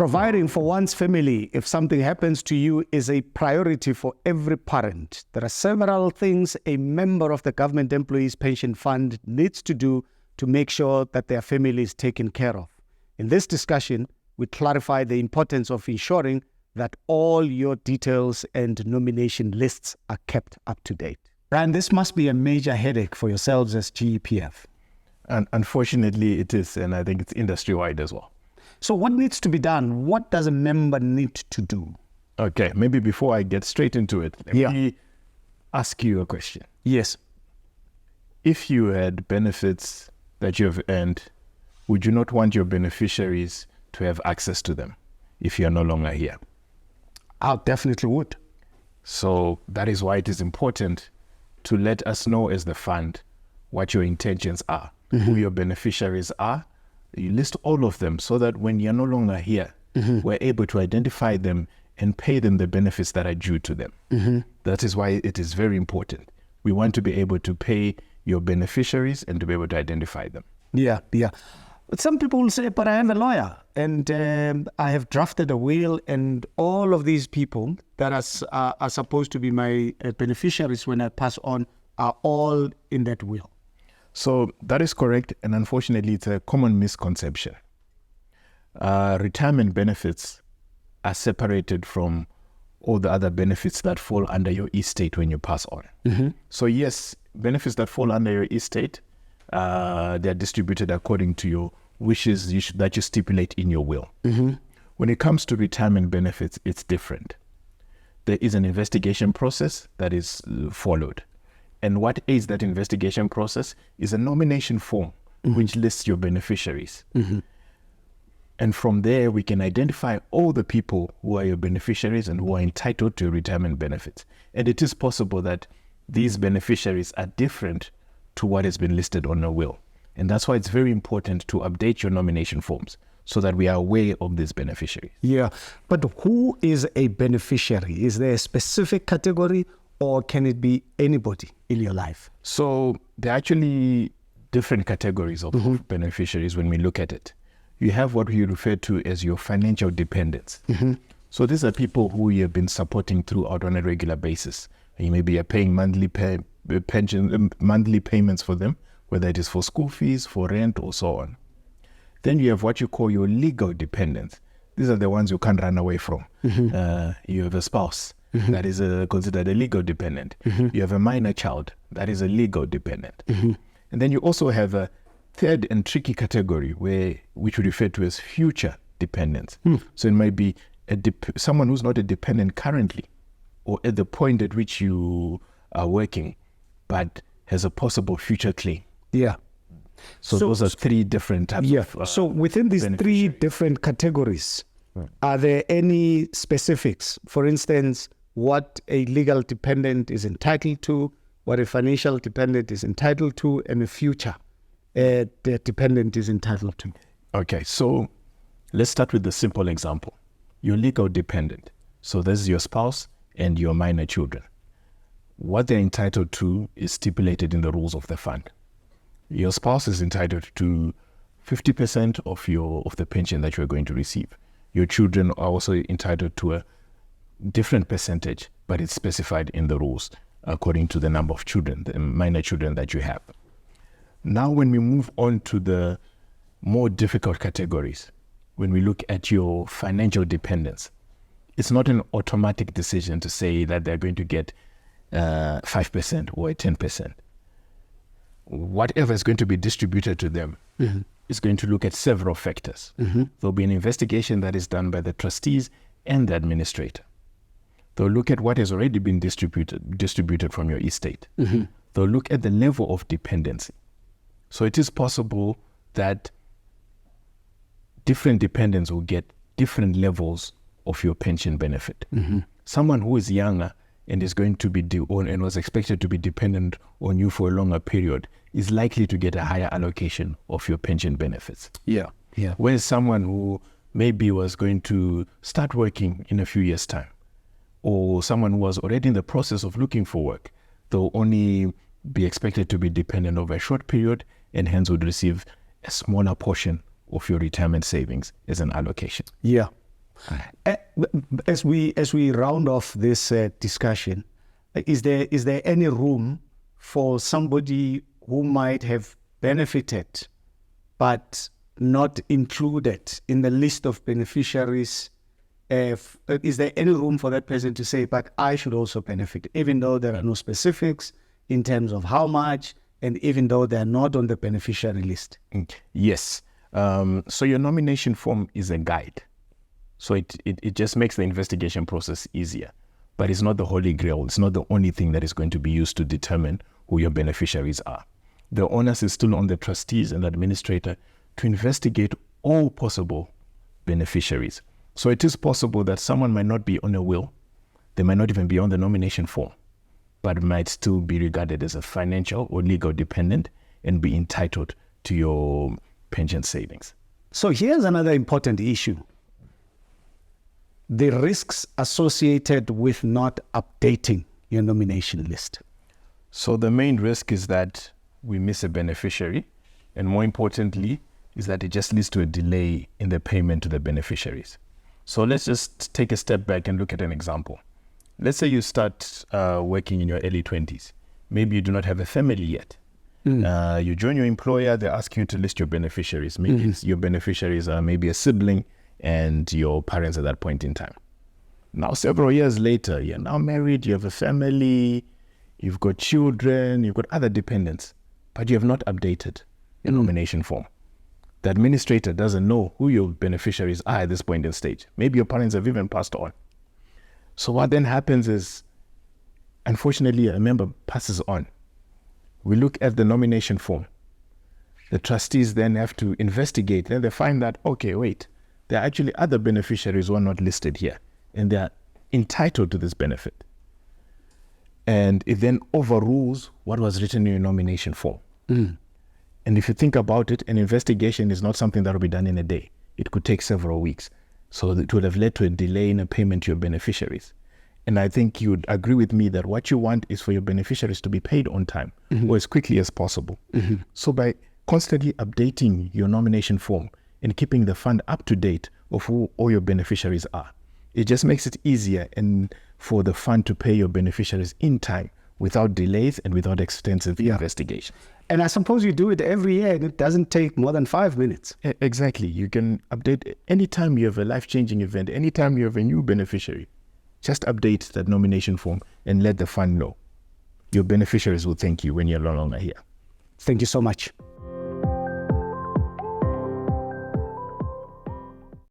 Providing for one's family if something happens to you is a priority for every parent. There are several things a member of the Government Employees Pension Fund needs to do to make sure that their family is taken care of. In this discussion, we clarify the importance of ensuring that all your details and nomination lists are kept up to date. Brian, this must be a major headache for yourselves as GEPF. And unfortunately, it is, and I think it's industry-wide as well. So what needs to be done? What does a member need to do? Okay, maybe before I get straight into it, let me ask you a question. Yes. If you had benefits that you have earned, would you not want your beneficiaries to have access to them if you are no longer here? I definitely would. So that is why it is important to let us know as the fund what your intentions are, who your beneficiaries are. You list all of them so that when you're no longer here, we're able to identify them and pay them the benefits that are due to them. That is why it is very important. We want to be able to pay your beneficiaries and to be able to identify them. Yeah. But some people will say, but I am a lawyer and I have drafted a will, and all of these people that are supposed to be my beneficiaries when I pass on are all in that will. So that is correct, and unfortunately it's a common misconception. Retirement benefits are separated from all the other benefits that fall under your estate when you pass on. So yes, benefits that fall under your estate, they are distributed according to your wishes that you stipulate in your will. When it comes to retirement benefits, it's different. There is an investigation process that is followed. And what aids that investigation process is a nomination form which lists your beneficiaries. And from there, we can identify all the people who are your beneficiaries and who are entitled to retirement benefits. And it is possible that these beneficiaries are different to what has been listed on a will. And that's why it's very important to update your nomination forms so that we are aware of these beneficiaries. Yeah, but who is a beneficiary? Is there a specific category, or can it be anybody in your life? So there are actually different categories of beneficiaries when we look at it. You have what we refer to as your financial dependents. So these are people who you have been supporting throughout on a regular basis. You maybe are paying monthly payments for them, whether it is for school fees, for rent, or so on. Then you have what you call your legal dependents. These are the ones you can't run away from. You have a spouse. That is considered a legal dependent. You have a minor child. That is a legal dependent. And then you also have a third and tricky category which we refer to as future dependents. So it might be someone who's not a dependent currently or at the point at which you are working, but has a possible future claim. Yeah. So those are three different types of so within these three different categories, are there any specifics? For instance, what a legal dependent is entitled to, what a financial dependent is entitled to, and a future dependent is entitled to. Okay, so let's start with the simple example. Your legal dependent. So this is your spouse and your minor children. What they're entitled to is stipulated in the rules of the fund. Your spouse is entitled to 50% of the pension that you're going to receive. Your children are also entitled to a different percentage, but it's specified in the rules according to the number of children, the minor children that you have. Now, when we move on to the more difficult categories, when we look at your financial dependence, it's not an automatic decision to say that they're going to get 5% or 10%. Whatever is going to be distributed to them is going to look at several factors. There'll be an investigation that is done by the trustees and the administrator. They'll look at what has already been distributed from your estate. They'll look at the level of dependency. So it is possible that different dependents will get different levels of your pension benefit. Someone who is younger and is going to be and was expected to be dependent on you for a longer period is likely to get a higher allocation of your pension benefits. Whereas someone who maybe was going to start working in a few years' time, or someone who was already in the process of looking for work, they'll only be expected to be dependent over a short period and hence would receive a smaller portion of your retirement savings as an allocation. As we round off this discussion, is there any room for somebody who might have benefited but not included in the list of beneficiaries? Is there any room for that person to say, but I should also benefit, even though there are no specifics in terms of how much, and even though they're not on the beneficiary list? Yes. So your nomination form is a guide. So it just makes the investigation process easier. But it's not the holy grail. It's not the only thing that is going to be used to determine who your beneficiaries are. The onus is still on the trustees and the administrator to investigate all possible beneficiaries. So it is possible that someone might not be on a will, they might not even be on the nomination form, but might still be regarded as a financial or legal dependent and be entitled to your pension savings. So here's another important issue: the risks associated with not updating your nomination list. So the main risk is that we miss a beneficiary, and more importantly, is that it just leads to a delay in the payment to the beneficiaries. So let's just take a step back and look at an example. Let's say you start working in your early 20s. Maybe you do not have a family yet. You join your employer, they're asking you to list your beneficiaries. Maybe your beneficiaries are maybe a sibling and your parents at that point in time. Now, several years later, you're now married, you have a family, you've got children, you've got other dependents, but you have not updated your nomination form. The administrator doesn't know who your beneficiaries are at this point in stage. Maybe your parents have even passed on. So what then happens is, unfortunately, a member passes on. We look at the nomination form. The trustees then have to investigate. Then they find that, okay, wait, there are actually other beneficiaries who are not listed here, and they are entitled to this benefit. And it then overrules what was written in your nomination form. And if you think about it, an investigation is not something that will be done in a day. It could take several weeks. So it would have led to a delay in a payment to your beneficiaries. And I think you would agree with me that what you want is for your beneficiaries to be paid on time or as quickly as possible. So by constantly updating your nomination form and keeping the fund up to date of who all your beneficiaries are, it just makes it easier and for the fund to pay your beneficiaries in time without delays and without extensive investigation. And I suppose you do it every year and it doesn't take more than 5 minutes. Exactly. You can update anytime you have a life-changing event, anytime you have a new beneficiary. Just update that nomination form and let the fund know. Your beneficiaries will thank you when you're no longer here. Thank you so much.